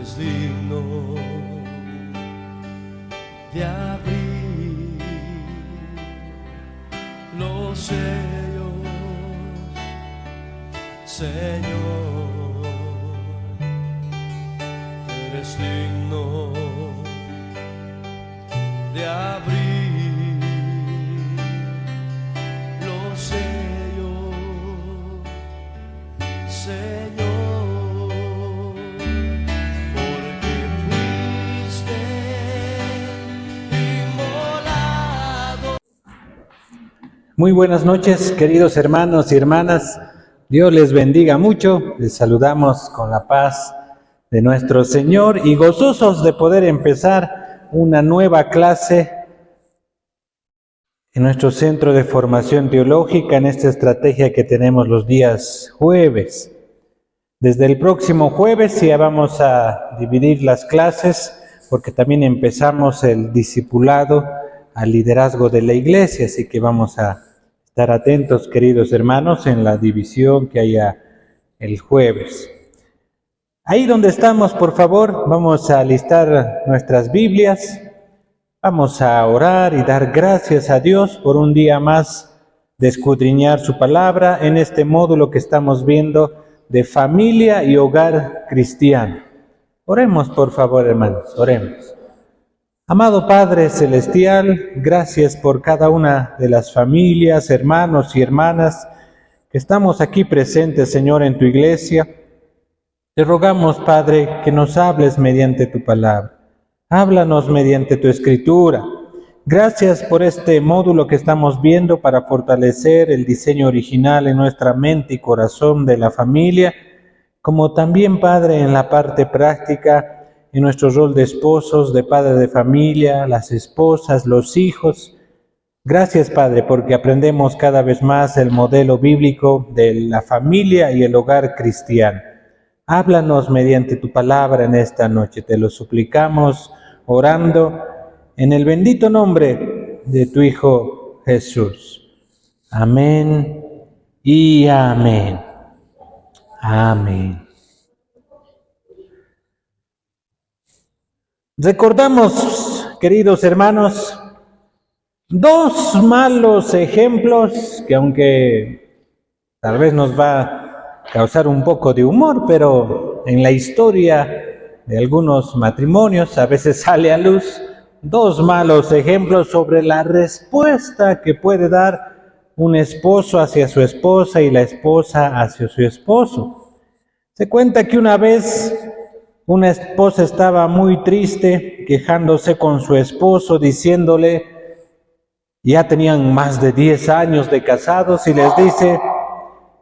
eres digno de abrir los sellos, Señor, eres digno de abrir los sellos, Señor, porque fuiste inmolado. Muy buenas noches, queridos hermanos y hermanas. Dios les bendiga mucho. Les saludamos con la paz de nuestro Señor y gozosos de poder empezar una nueva clase en nuestro centro de formación teológica, en esta estrategia que tenemos los días jueves. Desde el próximo jueves ya vamos a dividir las clases, porque también empezamos el discipulado al liderazgo de la iglesia, así que vamos a estar atentos, queridos hermanos, en la división que haya el jueves. Ahí donde estamos, por favor, vamos a listar nuestras Biblias, vamos a orar y dar gracias a Dios por un día más de escudriñar su palabra en este módulo que estamos viendo de familia y hogar cristiano. Oremos, por favor, hermanos, oremos. Amado Padre Celestial, gracias por cada una de las familias, hermanos y hermanas que estamos aquí presentes, Señor, en tu iglesia. Te rogamos, Padre, que nos hables mediante tu palabra. Háblanos mediante tu escritura. Gracias por este módulo que estamos viendo para fortalecer el diseño original en nuestra mente y corazón de la familia, como también, Padre, en la parte práctica, en nuestro rol de esposos, de padre de familia, las esposas, los hijos. Gracias, Padre, porque aprendemos cada vez más el modelo bíblico de la familia y el hogar cristiano. Háblanos mediante tu palabra en esta noche, te lo suplicamos orando en el bendito nombre de tu Hijo Jesús. Amén y amén. Amén. Recordamos, queridos hermanos, dos malos ejemplos que, aunque tal vez nos va a causar un poco de humor, pero en la historia de algunos matrimonios a veces sale a luz dos malos ejemplos sobre la respuesta que puede dar un esposo hacia su esposa y la esposa hacia su esposo. Se cuenta que una vez una esposa estaba muy triste, quejándose con su esposo, diciéndole, ya tenían más de 10 años de casados, y les dice,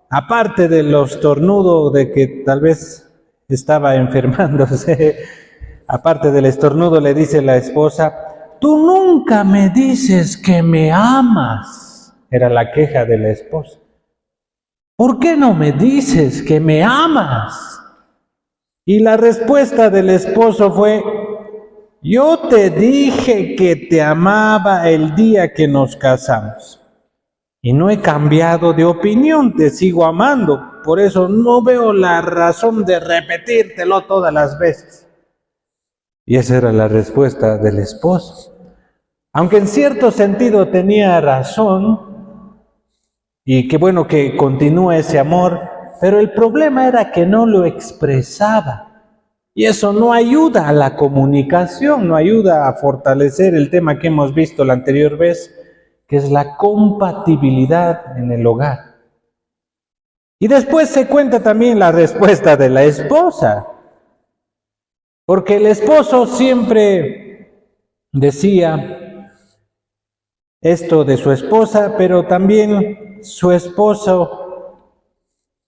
aparte de los estornudos de que tal vez estaba enfermándose, aparte del estornudo, le dice la esposa, tú nunca me dices que me amas. Era la queja de la esposa. ¿Por qué no me dices que me amas? Y la respuesta del esposo fue, yo te dije que te amaba el día que nos casamos. Y no he cambiado de opinión, te sigo amando. Por eso no veo la razón de repetírtelo todas las veces. Y esa era la respuesta del esposo. Aunque en cierto sentido tenía razón, y qué bueno que continúa ese amor, pero el problema era que no lo expresaba. Y eso no ayuda a la comunicación, no ayuda a fortalecer el tema que hemos visto la anterior vez, que es la compatibilidad en el hogar. Y después se cuenta también la respuesta de la esposa, porque el esposo siempre decía esto de su esposa, pero también su esposo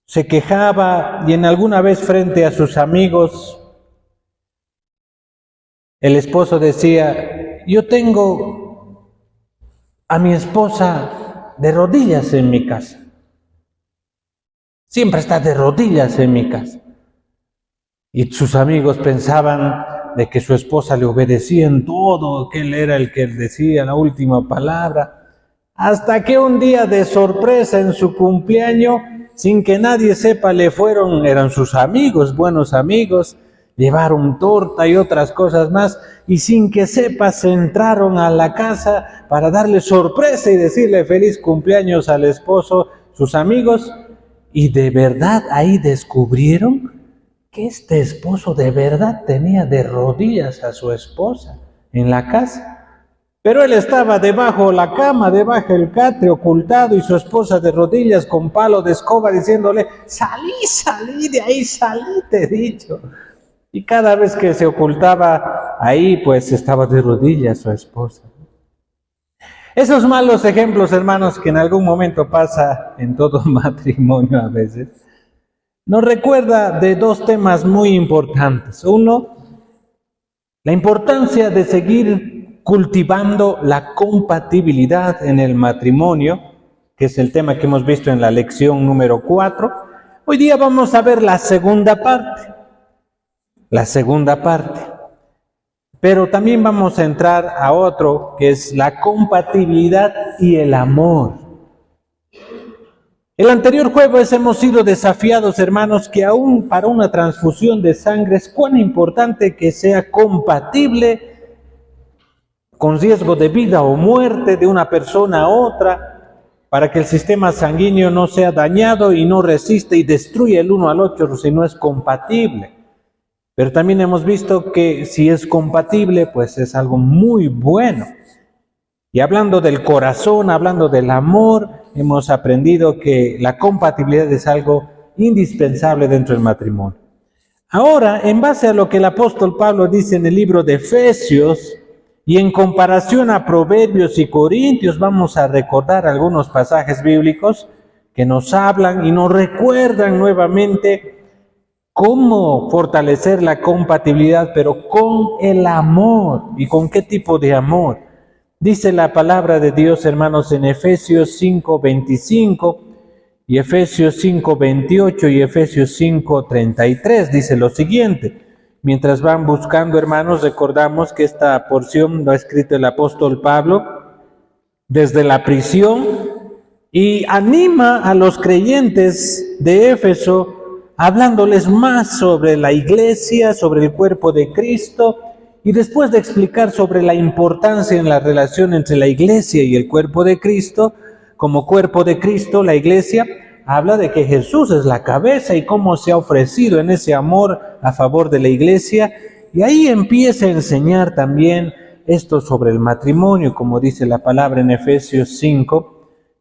se quejaba, y en alguna vez frente a sus amigos, el esposo decía, yo tengo a mi esposa de rodillas en mi casa. Siempre está de rodillas en mi casa. Y sus amigos pensaban de que su esposa le obedecía en todo, que él era el que decía la última palabra, hasta que un día de sorpresa en su cumpleaños, sin que nadie sepa, eran sus amigos, buenos amigos, llevaron torta y otras cosas más, y sin que sepas entraron a la casa para darle sorpresa y decirle feliz cumpleaños al esposo, sus amigos, y de verdad ahí descubrieron que este esposo de verdad tenía de rodillas a su esposa en la casa. Pero él estaba debajo la cama, debajo el catre, ocultado, y su esposa de rodillas con palo de escoba diciéndole, salí de ahí, salí, te he dicho. Y cada vez que se ocultaba ahí, pues estaba de rodillas su esposa. Esos malos ejemplos, hermanos, que en algún momento pasa en todo matrimonio a veces, nos recuerda de dos temas muy importantes. Uno, la importancia de seguir cultivando la compatibilidad en el matrimonio, que es el tema que hemos visto en la lección número 4. Hoy día vamos a ver la segunda parte. Pero también vamos a entrar a otro, que es la compatibilidad y el amor. El anterior jueves hemos sido desafiados, hermanos, que aún para una transfusión de sangre es cuán importante que sea compatible con riesgo de vida o muerte de una persona a otra, para que el sistema sanguíneo no sea dañado y no resiste y destruye el uno al otro si no es compatible. Pero también hemos visto que si es compatible, pues es algo muy bueno. Y hablando del corazón, hablando del amor, hemos aprendido que la compatibilidad es algo indispensable dentro del matrimonio. Ahora, en base a lo que el apóstol Pablo dice en el libro de Efesios, y en comparación a Proverbios y Corintios, vamos a recordar algunos pasajes bíblicos que nos hablan y nos recuerdan nuevamente cómo fortalecer la compatibilidad, pero con el amor. ¿Y con qué tipo de amor? Dice la palabra de Dios, hermanos, en Efesios 5:25 y Efesios 5:28 y Efesios 5:33, dice lo siguiente. Mientras van buscando, hermanos, recordamos que esta porción lo ha escrito el apóstol Pablo desde la prisión y anima a los creyentes de Éfeso hablándoles más sobre la iglesia, sobre el cuerpo de Cristo, y después de explicar sobre la importancia en la relación entre la iglesia y el cuerpo de Cristo, como cuerpo de Cristo, la iglesia habla de que Jesús es la cabeza y cómo se ha ofrecido en ese amor a favor de la iglesia, y ahí empieza a enseñar también esto sobre el matrimonio, como dice la palabra en Efesios 5,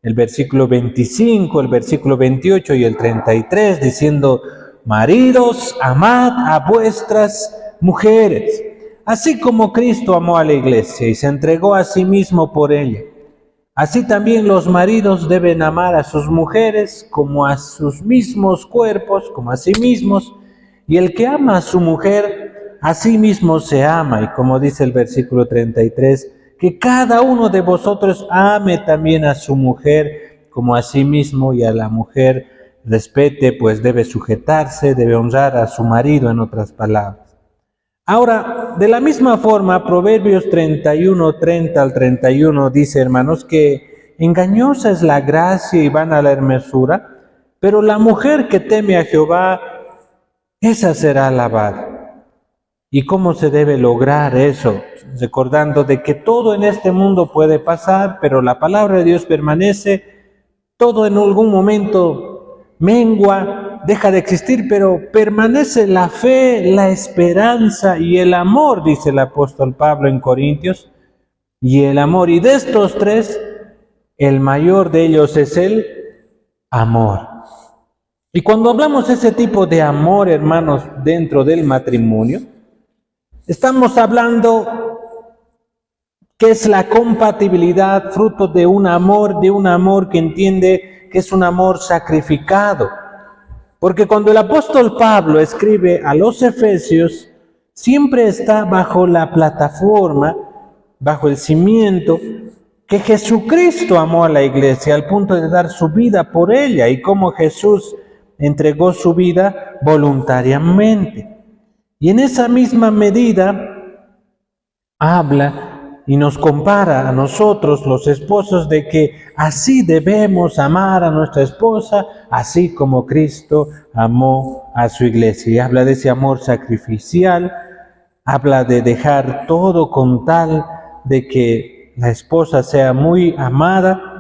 el versículo 25, el versículo 28 y el 33, diciendo, maridos, amad a vuestras mujeres, así como Cristo amó a la iglesia y se entregó a sí mismo por ella. Así también los maridos deben amar a sus mujeres como a sus mismos cuerpos, como a sí mismos, y el que ama a su mujer, a sí mismo se ama, y como dice el versículo 33, que cada uno de vosotros ame también a su mujer como a sí mismo, y a la mujer respete, pues debe sujetarse, debe honrar a su marido, en otras palabras. Ahora, de la misma forma, Proverbios 31, 30 al 31 dice, hermanos, que engañosa es la gracia y vana la hermosura, pero la mujer que teme a Jehová, esa será alabada. ¿Y cómo se debe lograr eso? Recordando de que todo en este mundo puede pasar, pero la palabra de Dios permanece, todo en algún momento mengua, deja de existir, pero permanece la fe, la esperanza y el amor, dice el apóstol Pablo en Corintios, y el amor. Y de estos tres, el mayor de ellos es el amor. Y cuando hablamos de ese tipo de amor, hermanos, dentro del matrimonio, estamos hablando que es la compatibilidad, fruto de un amor que entiende que es un amor sacrificado. Porque cuando el apóstol Pablo escribe a los Efesios, siempre está bajo la plataforma, bajo el cimiento, que Jesucristo amó a la iglesia al punto de dar su vida por ella, y cómo Jesús entregó su vida voluntariamente. Y en esa misma medida habla y nos compara a nosotros, los esposos, de que así debemos amar a nuestra esposa, así como Cristo amó a su iglesia. Y habla de ese amor sacrificial, habla de dejar todo con tal de que la esposa sea muy amada,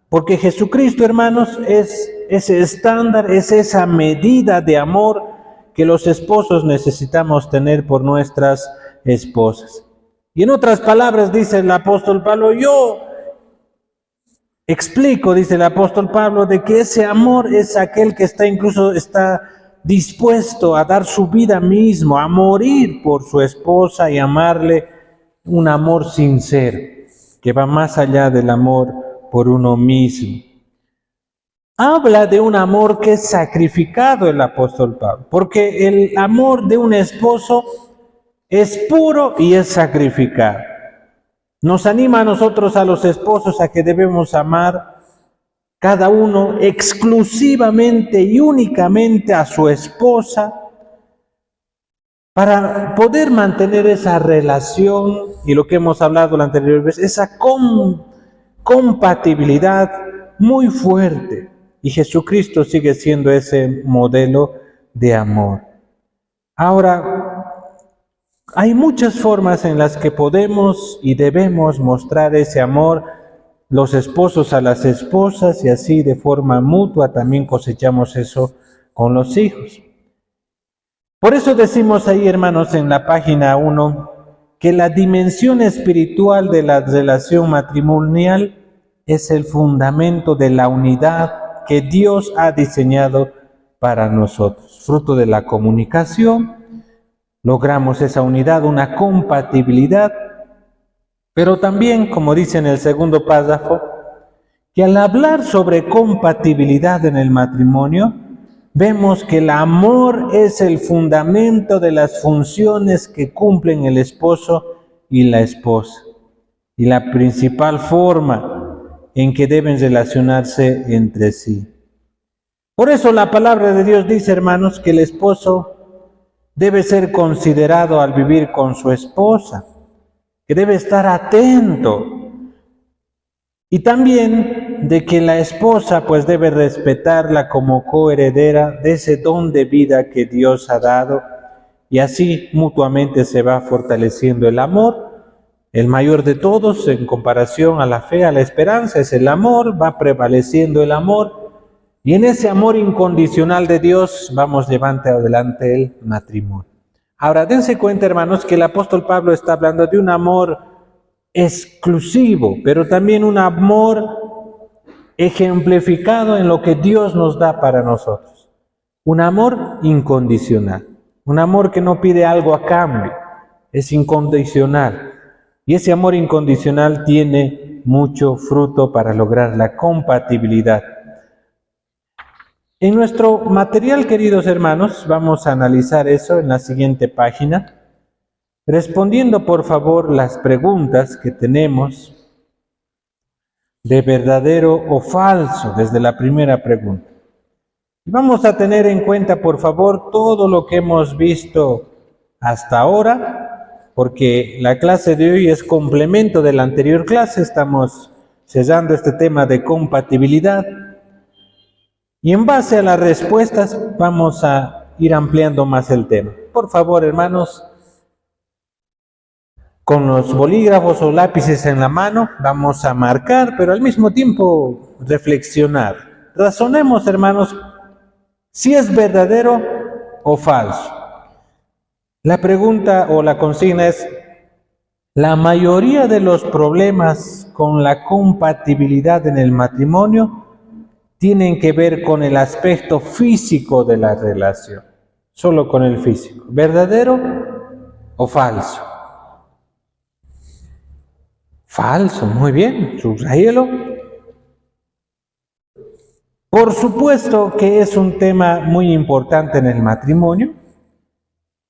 porque Jesucristo, hermanos, es ese estándar, es esa medida de amor que los esposos necesitamos tener por nuestras esposas. Y en otras palabras, dice el apóstol Pablo, yo explico, dice el apóstol Pablo, de que ese amor es aquel que está dispuesto a dar su vida mismo, a morir por su esposa y amarle un amor sincero, que va más allá del amor por uno mismo. Habla de un amor que es sacrificado el apóstol Pablo, porque el amor de un esposo es puro y es sacrificado. Nos anima a nosotros, a los esposos, a que debemos amar cada uno exclusivamente y únicamente a su esposa para poder mantener esa relación y lo que hemos hablado la anterior vez, esa compatibilidad muy fuerte. Y Jesucristo sigue siendo ese modelo de amor. Ahora, hay muchas formas en las que podemos y debemos mostrar ese amor, los esposos a las esposas, y así de forma mutua también cosechamos eso con los hijos. Por eso decimos ahí, hermanos, en la página 1, que la dimensión espiritual de la relación matrimonial es el fundamento de la unidad que Dios ha diseñado para nosotros. Fruto de la comunicación, logramos esa unidad, una compatibilidad, pero también, como dice en el segundo párrafo, que al hablar sobre compatibilidad en el matrimonio, vemos que el amor es el fundamento de las funciones que cumplen el esposo y la esposa, y la principal forma en que deben relacionarse entre sí. Por eso la palabra de Dios dice, hermanos, que el esposo debe ser considerado al vivir con su esposa, que debe estar atento, y también de que la esposa pues debe respetarla como coheredera de ese don de vida que Dios ha dado, y así mutuamente se va fortaleciendo el amor. El mayor de todos en comparación a la fe, a la esperanza, es el amor, va prevaleciendo el amor, y en ese amor incondicional de Dios vamos llevando adelante el matrimonio. Ahora, dense cuenta, hermanos, que el apóstol Pablo está hablando de un amor exclusivo, pero también un amor ejemplificado en lo que Dios nos da para nosotros. Un amor incondicional, un amor que no pide algo a cambio, es incondicional. Y ese amor incondicional tiene mucho fruto para lograr la compatibilidad. En nuestro material, queridos hermanos, vamos a analizar eso en la siguiente página, respondiendo por favor las preguntas que tenemos de verdadero o falso desde la primera pregunta. Y vamos a tener en cuenta, por favor, todo lo que hemos visto hasta ahora, porque la clase de hoy es complemento de la anterior clase. Estamos sellando este tema de compatibilidad. Y en base a las respuestas vamos a ir ampliando más el tema. Por favor, hermanos, con los bolígrafos o lápices en la mano, vamos a marcar, pero al mismo tiempo reflexionar. Razonemos, hermanos, si es verdadero o falso. La pregunta o la consigna es: ¿la mayoría de los problemas con la compatibilidad en el matrimonio tienen que ver con el aspecto físico de la relación? Solo con el físico. ¿Verdadero o falso? Falso, muy bien, subrayelo. Por supuesto que es un tema muy importante en el matrimonio,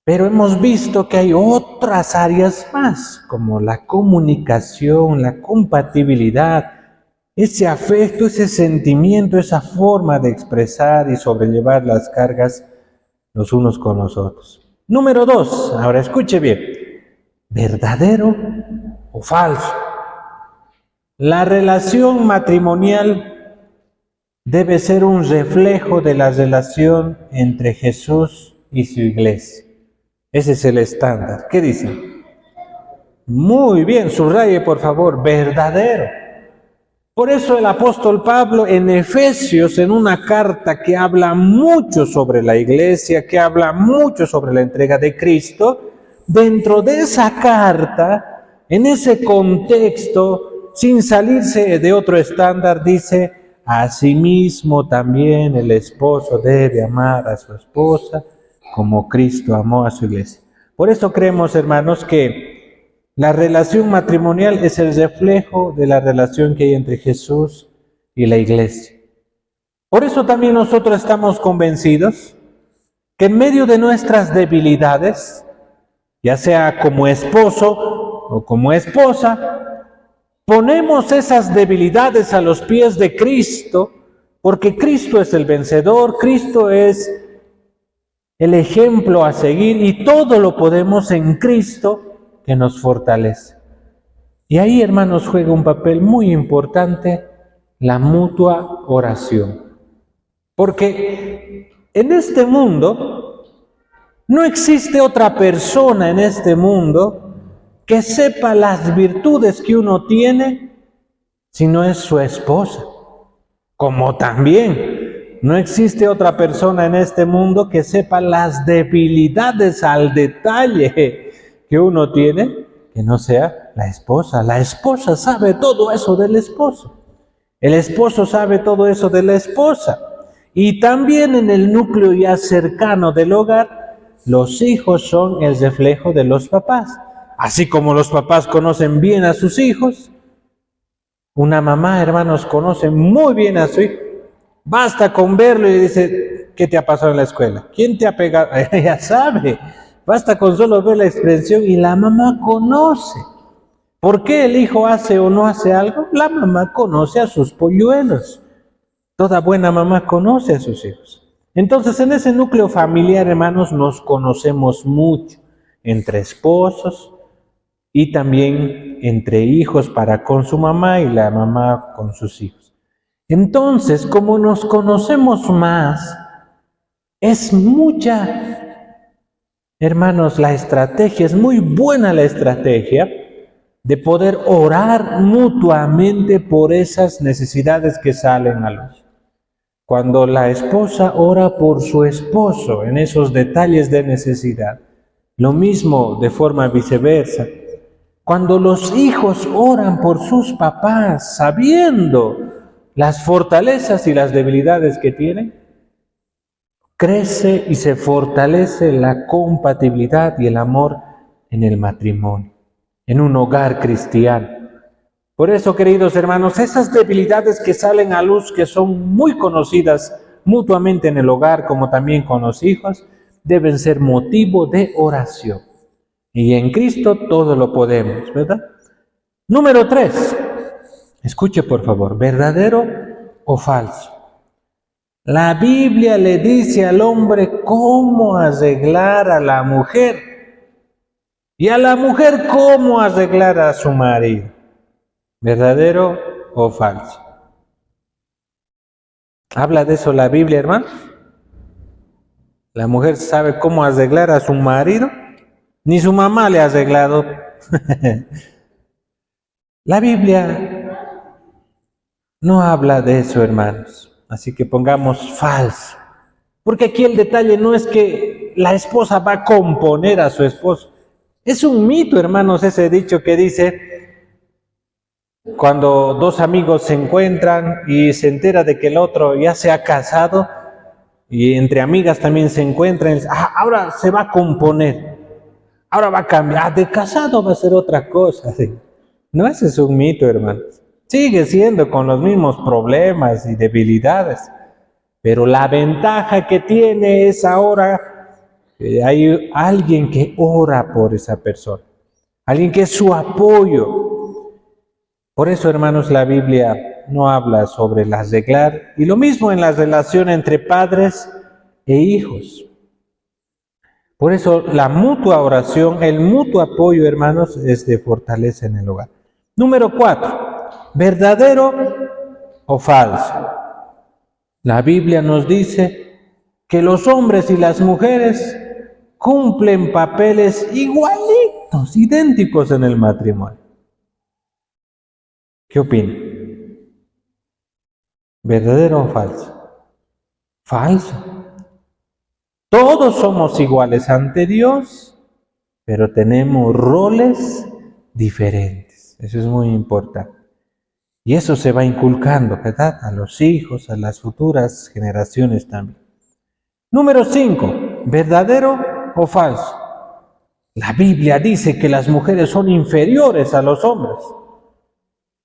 pero hemos visto que hay otras áreas más, como la comunicación, la compatibilidad, ese afecto, ese sentimiento, esa forma de expresar y sobrellevar las cargas los unos con los otros. Número 2, ahora escuche bien, ¿verdadero o falso. La relación matrimonial debe ser un reflejo de la relación entre Jesús y su iglesia. Ese es el estándar. ¿Qué dicen? Muy bien, subraye por favor, verdadero. Por eso el apóstol Pablo en Efesios, en una carta que habla mucho sobre la iglesia, que habla mucho sobre la entrega de Cristo, dentro de esa carta, en ese contexto, sin salirse de otro estándar, dice: asimismo también el esposo debe amar a su esposa como Cristo amó a su iglesia. Por eso creemos, hermanos, que la relación matrimonial es el reflejo de la relación que hay entre Jesús y la iglesia. Por eso también nosotros estamos convencidos que en medio de nuestras debilidades, ya sea como esposo o como esposa, ponemos esas debilidades a los pies de Cristo, porque Cristo es el vencedor, Cristo es el ejemplo a seguir y todo lo podemos en Cristo que nos fortalece. Y ahí, hermanos, juega un papel muy importante la mutua oración. Porque en este mundo no existe otra persona en este mundo que sepa las virtudes que uno tiene si no es su esposa. Como también no existe otra persona en este mundo que sepa las debilidades al detalle que uno tiene, que no sea la esposa. La esposa sabe todo eso del esposo. El esposo sabe todo eso de la esposa. Y también en el núcleo ya cercano del hogar, los hijos son el reflejo de los papás. Así como los papás conocen bien a sus hijos, una mamá, hermanos, conoce muy bien a su hijo. Basta con verlo y dice: ¿qué te ha pasado en la escuela? ¿Quién te ha pegado? Ella sabe. Basta con solo ver la expresión y la mamá conoce. ¿Por qué el hijo hace o no hace algo? La mamá conoce a sus polluelos. Toda buena mamá conoce a sus hijos. Entonces, en ese núcleo familiar, hermanos, nos conocemos mucho. Entre esposos y también entre hijos para con su mamá y la mamá con sus hijos. Entonces, como nos conocemos más, es mucha... Hermanos, la estrategia, es muy buena la estrategia de poder orar mutuamente por esas necesidades que salen a luz. Cuando la esposa ora por su esposo en esos detalles de necesidad, lo mismo de forma viceversa. Cuando los hijos oran por sus papás, sabiendo las fortalezas y las debilidades que tienen, crece y se fortalece la compatibilidad y el amor en el matrimonio, en un hogar cristiano. Por eso, queridos hermanos, esas debilidades que salen a luz, que son muy conocidas mutuamente en el hogar como también con los hijos, deben ser motivo de oración. Y en Cristo todo lo podemos, ¿verdad? Número 3, escuche por favor, ¿verdadero o falso? La Biblia le dice al hombre cómo arreglar a la mujer y a la mujer cómo arreglar a su marido. ¿Verdadero o falso? ¿Habla de eso la Biblia, hermano? ¿La mujer sabe cómo arreglar a su marido? Ni su mamá le ha arreglado. La Biblia no habla de eso, hermanos. Así que pongamos falso. Porque aquí el detalle no es que la esposa va a componer a su esposo. Es un mito, hermanos, ese dicho que dice, cuando dos amigos se encuentran y se entera de que el otro ya se ha casado, y entre amigas también se encuentran, y dicen, ahora se va a componer, ahora va a cambiar, de casado va a ser otra cosa. ¿Sí? No, ese es un mito, hermanos. Sigue siendo con los mismos problemas y debilidades, pero la ventaja que tiene es ahora que hay alguien que ora por esa persona, alguien que es su apoyo. Por eso, hermanos, la Biblia no habla sobre el arreglar, y lo mismo en la relación entre padres e hijos. Por eso la mutua oración, el mutuo apoyo, hermanos, es de fortaleza en el hogar. Número 4, ¿verdadero o falso? La Biblia nos dice que los hombres y las mujeres cumplen papeles igualitos, idénticos en el matrimonio. ¿Qué opina? ¿Verdadero o falso? Falso. Todos somos iguales ante Dios, pero tenemos roles diferentes. Eso es muy importante. Y eso se va inculcando, ¿verdad? A los hijos, a las futuras generaciones también. Número 5, ¿verdadero o falso? La Biblia dice que las mujeres son inferiores a los hombres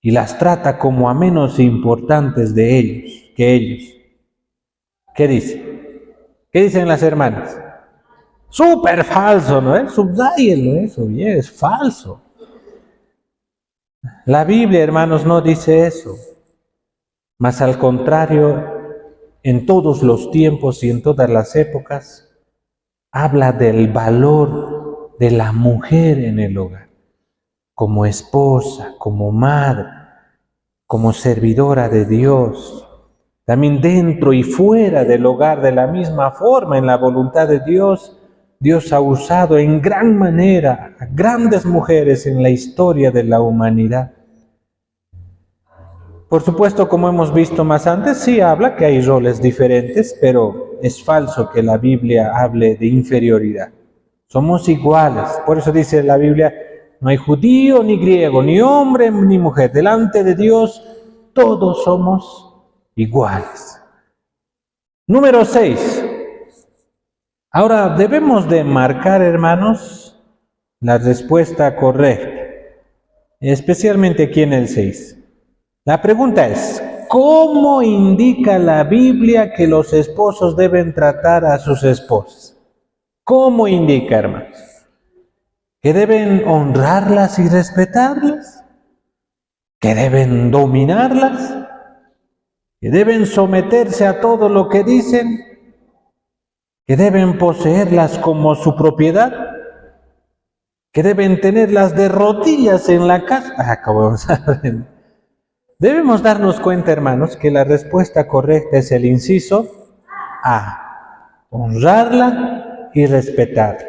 y las trata como a menos importantes que ellos. ¿Qué dice? ¿Qué dicen las hermanas? Súper falso, ¿no es? Subrayenlo eso, bien, es falso. La Biblia, hermanos, no dice eso. Mas al contrario, en todos los tiempos y en todas las épocas, habla del valor de la mujer en el hogar, como esposa, como madre, como servidora de Dios, también dentro y fuera del hogar de la misma forma, en la voluntad de Dios. Dios ha usado en gran manera a grandes mujeres en la historia de la humanidad. Por supuesto, como hemos visto más antes, sí habla que hay roles diferentes, pero es falso que la Biblia hable de inferioridad. Somos iguales. Por eso dice la Biblia, no hay judío ni griego, ni hombre ni mujer. Delante de Dios todos somos iguales. Número 6. Ahora debemos de marcar, hermanos, la respuesta correcta, especialmente aquí en el 6. La pregunta es, ¿cómo indica la Biblia que los esposos deben tratar a sus esposas? ¿Cómo indica, hermanos? ¿Que deben honrarlas y respetarlas? ¿Que deben dominarlas? ¿Que deben someterse a todo lo que dicen? ¿Que deben poseerlas como su propiedad? ¿Que deben tenerlas de rodillas en la casa? Como vamos a ver. Debemos darnos cuenta, hermanos, que la respuesta correcta es el inciso A, honrarla y respetarla.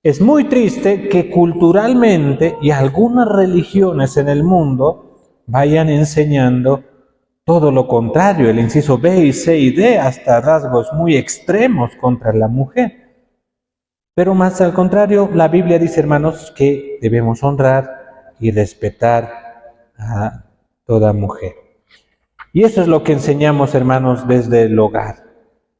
Es muy triste que culturalmente y algunas religiones en el mundo vayan enseñando todo lo contrario, el inciso B y C y D, hasta rasgos muy extremos contra la mujer. Pero más al contrario, la Biblia dice, hermanos, que debemos honrar y respetar a toda mujer. Y eso es lo que enseñamos, hermanos, desde el hogar.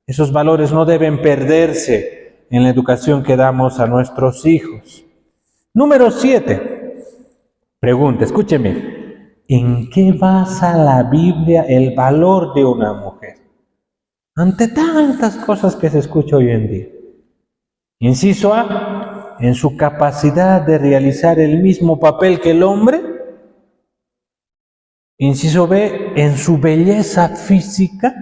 Esos valores no deben perderse en la educación que damos a nuestros hijos. Número 7. Pregunta, escúcheme. ¿En qué basa la Biblia el valor de una mujer? Ante tantas cosas que se escucha hoy en día. Inciso A, en su capacidad de realizar el mismo papel que el hombre. Inciso B, en su belleza física.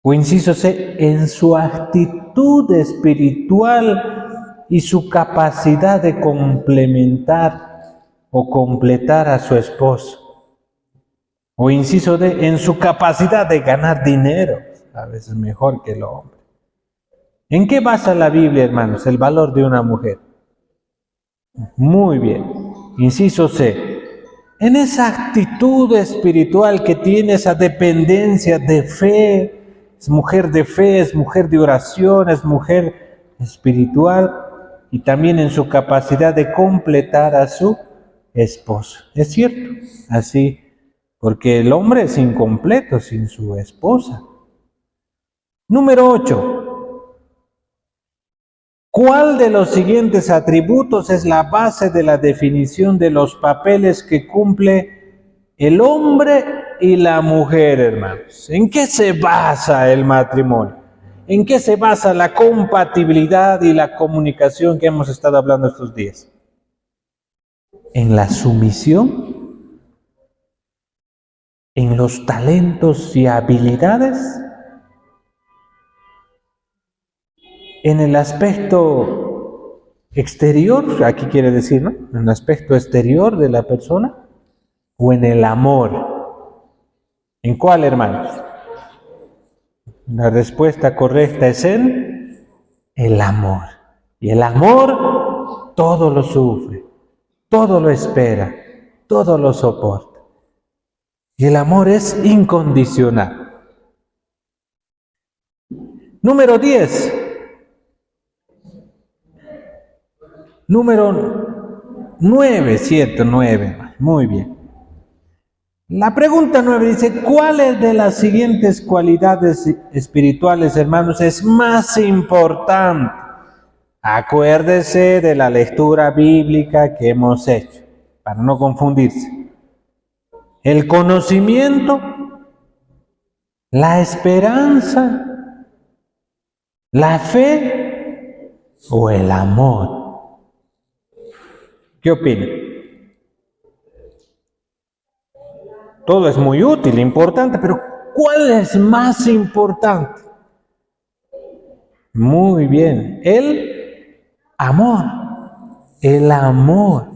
O inciso C, en su actitud espiritual y su capacidad de complementar o completar a su esposo. O inciso D, en su capacidad de ganar dinero, a veces mejor que el hombre. ¿En qué basa la Biblia, hermanos, el valor de una mujer? Muy bien. Inciso C, en esa actitud espiritual que tiene, esa dependencia de fe, es mujer de oración, es mujer espiritual, y también en su capacidad de completar a su esposo. Es cierto, así, porque el hombre es incompleto sin su esposa. Número 8. ¿Cuál de los siguientes atributos es la base de la definición de los papeles que cumple el hombre y la mujer, hermanos? ¿En qué se basa el matrimonio? ¿En qué se basa la compatibilidad y la comunicación que hemos estado hablando estos días? ¿En la sumisión? ¿En los talentos y habilidades? en el aspecto exterior, aquí quiere decir, ¿no? En el aspecto exterior de la persona, o en el amor. ¿En cuál, hermanos? La respuesta correcta es en el amor. Y el amor todo lo sufre, todo lo espera, todo lo soporta. Y el amor es incondicional. Número 10. Número 9, ¿cierto? 9. Muy bien. La pregunta 9 dice, ¿cuáles de las siguientes cualidades espirituales, hermanos, es más importante? Acuérdese de la lectura bíblica que hemos hecho, para no confundirse. El conocimiento, la esperanza, la fe o el amor. ¿Qué opina? Todo es muy útil, importante, pero ¿cuál es más importante? Muy bien, el amor, el amor.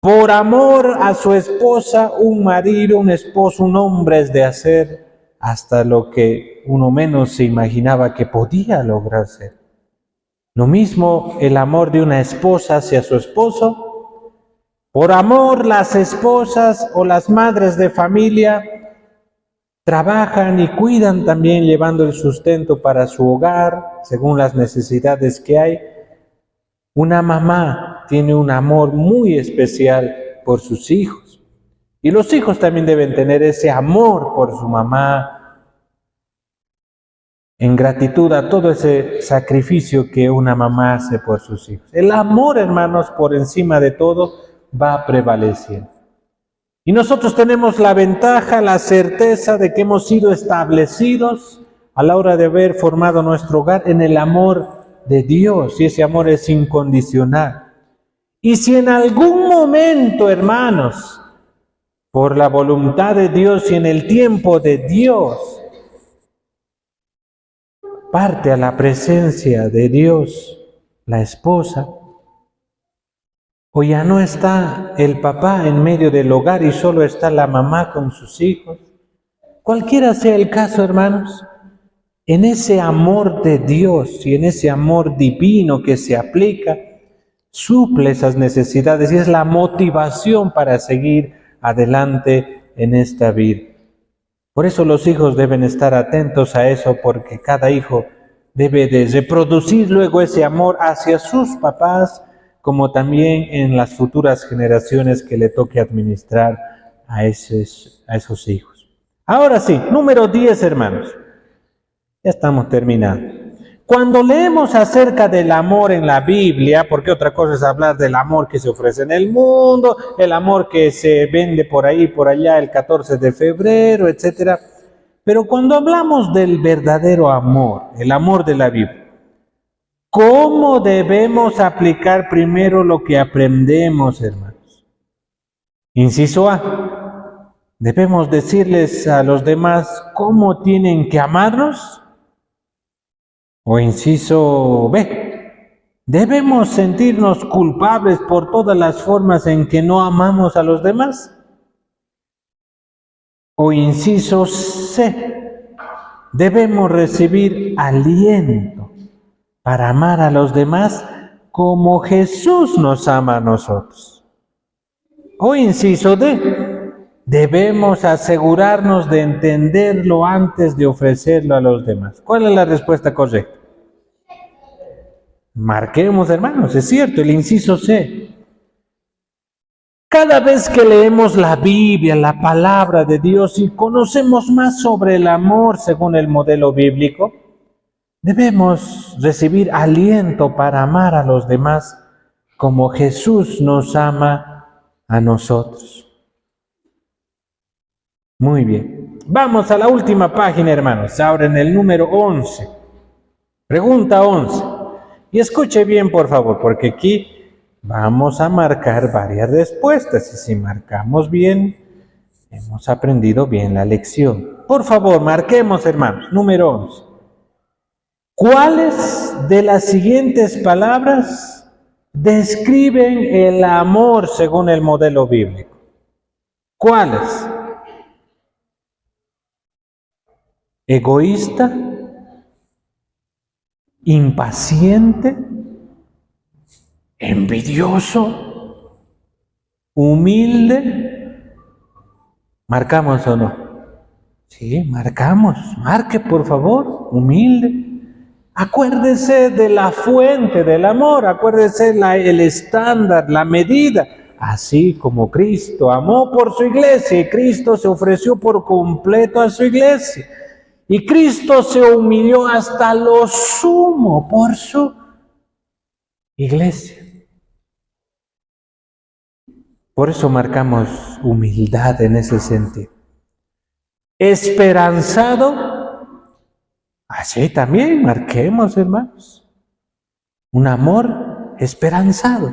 Por amor a su esposa, un marido, un esposo, un hombre es de hacer hasta lo que uno menos se imaginaba que podía lograr ser. Lo mismo el amor de una esposa hacia su esposo. Por amor, las esposas o las madres de familia trabajan y cuidan también llevando el sustento para su hogar, según las necesidades que hay. Una mamá tiene un amor muy especial por sus hijos. Y los hijos también deben tener ese amor por su mamá, en gratitud a todo ese sacrificio que una mamá hace por sus hijos. El amor, hermanos, por encima de todo, va prevaleciendo. Y nosotros tenemos la ventaja, la certeza de que hemos sido establecidos a la hora de haber formado nuestro hogar en el amor de Dios, y ese amor es incondicional. Y si en algún momento, hermanos, por la voluntad de Dios y en el tiempo de Dios, parte a la presencia de Dios la esposa, o ya no está el papá en medio del hogar y solo está la mamá con sus hijos, cualquiera sea el caso, hermanos, en ese amor de Dios y en ese amor divino que se aplica, suple esas necesidades y es la motivación para seguir adelante en esta vida. Por eso los hijos deben estar atentos a eso, porque cada hijo debe de reproducir luego ese amor hacia sus papás, como también en las futuras generaciones que le toque administrar a esos hijos. Ahora sí, número 10, hermanos. Ya estamos terminando. Cuando leemos acerca del amor en la Biblia, porque otra cosa es hablar del amor que se ofrece en el mundo, el amor que se vende por ahí, por allá, el 14 de febrero, etc. Pero cuando hablamos del verdadero amor, el amor de la Biblia, ¿cómo debemos aplicar primero lo que aprendemos, hermanos? Inciso A. ¿Debemos decirles a los demás cómo tienen que amarnos? O inciso B. ¿Debemos sentirnos culpables por todas las formas en que no amamos a los demás? O inciso C. ¿Debemos recibir aliento para amar a los demás como Jesús nos ama a nosotros? O inciso D. Debemos asegurarnos de entenderlo antes de ofrecerlo a los demás. ¿Cuál es la respuesta correcta? Marquemos, hermanos, es cierto, el inciso C. Cada vez que leemos la Biblia, la palabra de Dios, y conocemos más sobre el amor según el modelo bíblico, debemos recibir aliento para amar a los demás como Jesús nos ama a nosotros. Muy bien. Vamos a la última página, hermanos. Ahora en el número 11. Pregunta 11. Y escuche bien, por favor, porque aquí vamos a marcar varias respuestas. Y si marcamos bien, hemos aprendido bien la lección. Por favor, marquemos, hermanos. Número 11. ¿Cuáles de las siguientes palabras describen el amor según el modelo bíblico? ¿Cuáles? Egoísta, impaciente, envidioso, humilde. ¿Marcamos o no? Sí, marcamos. Marque, por favor, humilde. Acuérdese de la fuente del amor, acuérdese el estándar, la medida. Así como Cristo amó por su iglesia y Cristo se ofreció por completo a su iglesia. Y Cristo se humilló hasta lo sumo por su iglesia. Por eso marcamos humildad en ese sentido. Esperanzado. Así también marquemos, hermanos, un amor esperanzado.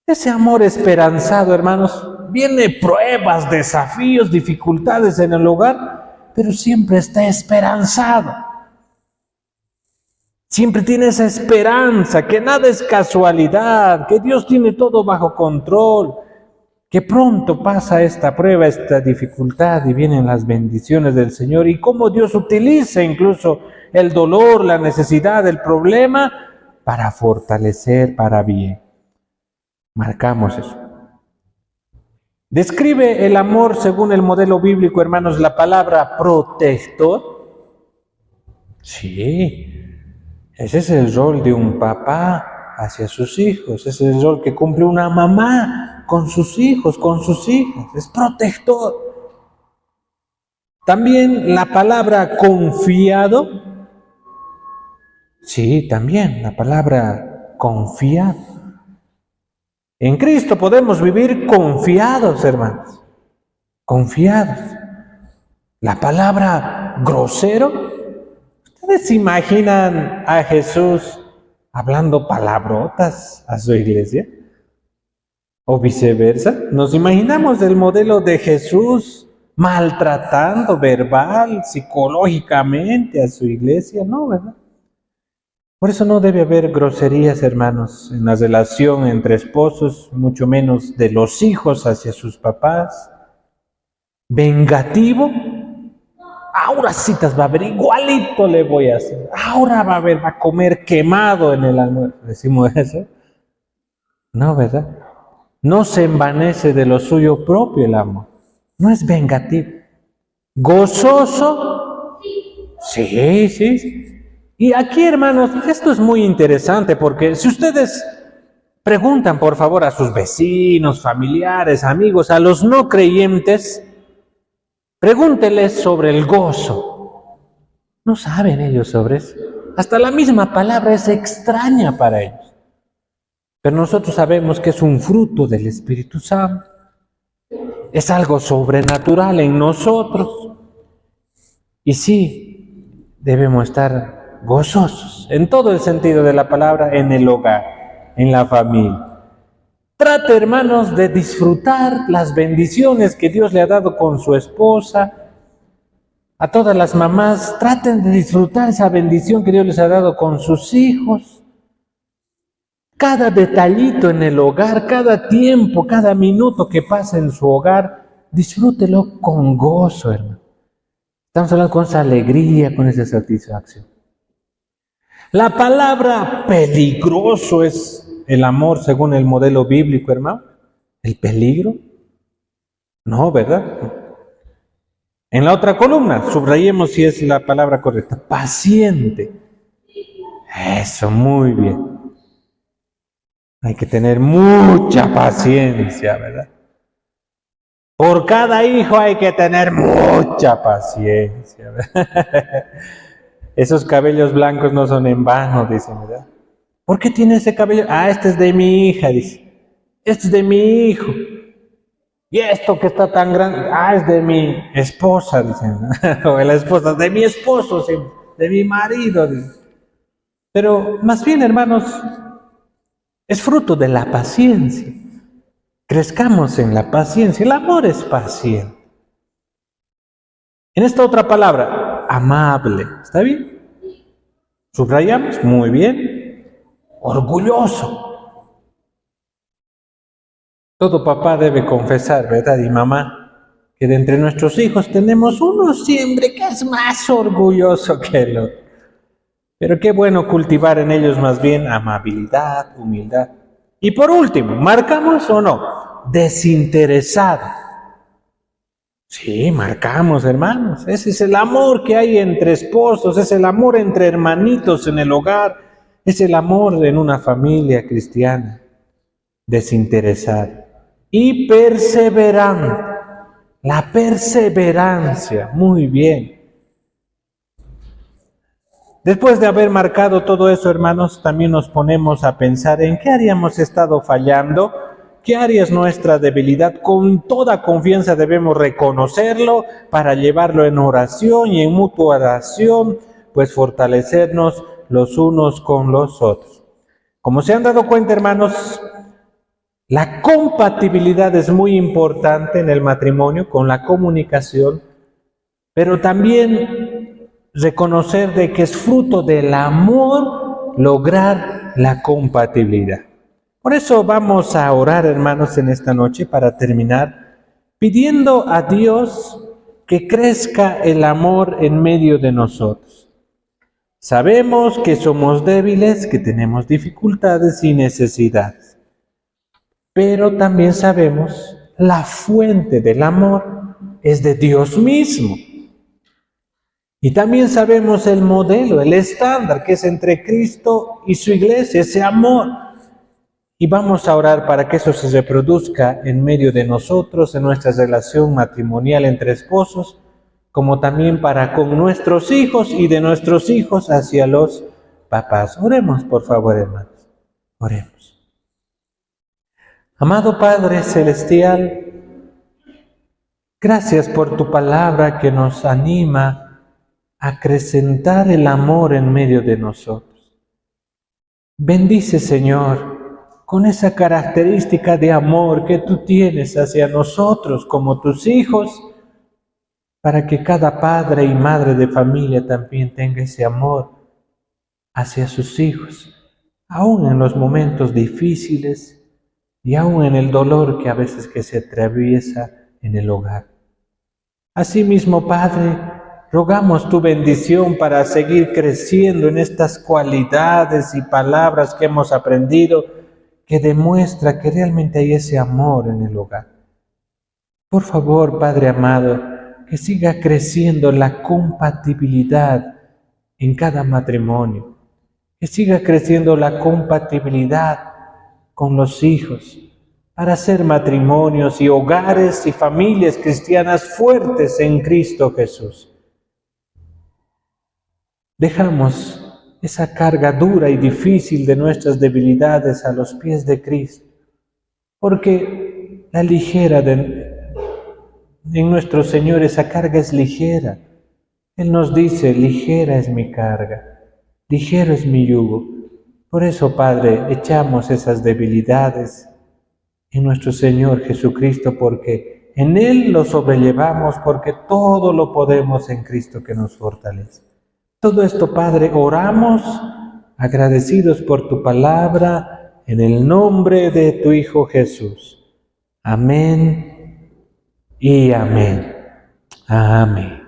Ese amor esperanzado, hermanos, viene pruebas, desafíos, dificultades en el hogar, pero siempre está esperanzado. Siempre tiene esa esperanza, que nada es casualidad, que Dios tiene todo bajo control, que pronto pasa esta prueba, esta dificultad y vienen las bendiciones del Señor, y cómo Dios utiliza incluso el dolor, la necesidad, el problema para fortalecer para bien. Marcamos eso. Describe el amor según el modelo bíblico, hermanos, la palabra protector. Sí, ese es el rol de un papá hacia sus hijos, ese es el rol que cumple una mamá con sus hijos, con sus hijas, es protector. También la palabra confiado, sí, también la palabra confiado. En Cristo podemos vivir confiados, hermanos, confiados. La palabra grosero, ¿ustedes se imaginan a Jesús hablando palabrotas a su iglesia? O viceversa, nos imaginamos el modelo de Jesús maltratando verbal, psicológicamente a su iglesia, ¿no? ¿Verdad? Por eso no debe haber groserías, hermanos, en la relación entre esposos, mucho menos de los hijos hacia sus papás. Vengativo, ahora citas va a haber, igualito le voy a hacer, ahora va a comer quemado en el almuerzo. ¿Decimos eso? No, ¿verdad? No se envanece de lo suyo propio el amor. No es vengativo. Gozoso. Sí, sí. Y aquí, hermanos, esto es muy interesante porque si ustedes preguntan, por favor, a sus vecinos, familiares, amigos, a los no creyentes, pregúnteles sobre el gozo. No saben ellos sobre eso. Hasta la misma palabra es extraña para ellos. Pero nosotros sabemos que es un fruto del Espíritu Santo. Es algo sobrenatural en nosotros. Y sí, debemos estar gozosos, en todo el sentido de la palabra, en el hogar, en la familia. Trate, hermanos, de disfrutar las bendiciones que Dios le ha dado con su esposa. A todas las mamás, traten de disfrutar esa bendición que Dios les ha dado con sus hijos. Cada detallito en el hogar, cada tiempo, cada minuto que pasa en su hogar, disfrútelo con gozo, hermano. Estamos hablando con esa alegría, con esa satisfacción. La palabra peligroso es el amor según el modelo bíblico, hermano. ¿El peligro? No, ¿verdad? En la otra columna, subrayemos si es la palabra correcta. Paciente. Eso, muy bien. Hay que tener mucha paciencia, ¿verdad? Por cada hijo hay que tener mucha paciencia, ¿verdad? Esos cabellos blancos no son en vano, dicen, ¿verdad? ¿Por qué tiene ese cabello? Ah, este es de mi hija, dice. Este es de mi hijo. Y esto que está tan grande, ah, es de mi esposa, dicen. O de la esposa, de mi esposo, sí, de mi marido, dicen. Pero más bien, hermanos, es fruto de la paciencia. Crezcamos en la paciencia. El amor es paciente. En esta otra palabra, amable. ¿Está bien? Subrayamos, muy bien, orgulloso. Todo papá debe confesar, ¿verdad? Y mamá, que de entre nuestros hijos tenemos uno siempre que es más orgulloso que el otro. Pero qué bueno cultivar en ellos más bien amabilidad, humildad. Y por último, ¿marcamos o no? Desinteresado. Sí, marcamos, hermanos. Ese es el amor que hay entre esposos, es el amor entre hermanitos en el hogar, es el amor en una familia cristiana. Desinteresado. Y perseverante. La perseverancia, muy bien. Después de haber marcado todo eso, hermanos, también nos ponemos a pensar en qué área hemos estado fallando, qué área es nuestra debilidad. Con toda confianza debemos reconocerlo para llevarlo en oración y en mutua oración, pues fortalecernos los unos con los otros. Como se han dado cuenta, hermanos, la compatibilidad es muy importante en el matrimonio con la comunicación, pero también reconocer de que es fruto del amor lograr la compatibilidad. Por eso vamos a orar, hermanos, en esta noche para terminar, pidiendo a Dios que crezca el amor en medio de nosotros. Sabemos que somos débiles, que tenemos dificultades y necesidades, pero también sabemos la fuente del amor es de Dios mismo. Y también sabemos el modelo, el estándar que es entre Cristo y su iglesia, ese amor. Y vamos a orar para que eso se reproduzca en medio de nosotros, en nuestra relación matrimonial entre esposos, como también para con nuestros hijos y de nuestros hijos hacia los papás. Oremos, por favor, hermanos. Oremos. Amado Padre Celestial, gracias por tu palabra que nos anima a acrecentar el amor en medio de nosotros. Bendice, Señor, con esa característica de amor que tú tienes hacia nosotros como tus hijos, para que cada padre y madre de familia también tenga ese amor hacia sus hijos, aún en los momentos difíciles y aún en el dolor que a veces que se atraviesa en el hogar. Asimismo, Padre, rogamos tu bendición para seguir creciendo en estas cualidades y palabras que hemos aprendido, que demuestra que realmente hay ese amor en el hogar. Por favor, Padre amado, que siga creciendo la compatibilidad en cada matrimonio, que siga creciendo la compatibilidad con los hijos, para hacer matrimonios y hogares y familias cristianas fuertes en Cristo Jesús. Dejamos esa carga dura y difícil de nuestras debilidades a los pies de Cristo, porque la ligera en nuestro Señor, esa carga es ligera. Él nos dice, ligera es mi carga, ligero es mi yugo. Por eso, Padre, echamos esas debilidades en nuestro Señor Jesucristo, porque en Él lo sobrellevamos, porque todo lo podemos en Cristo que nos fortalece. Todo esto, Padre, oramos agradecidos por tu palabra, en el nombre de tu Hijo Jesús. Amén y amén. Amén.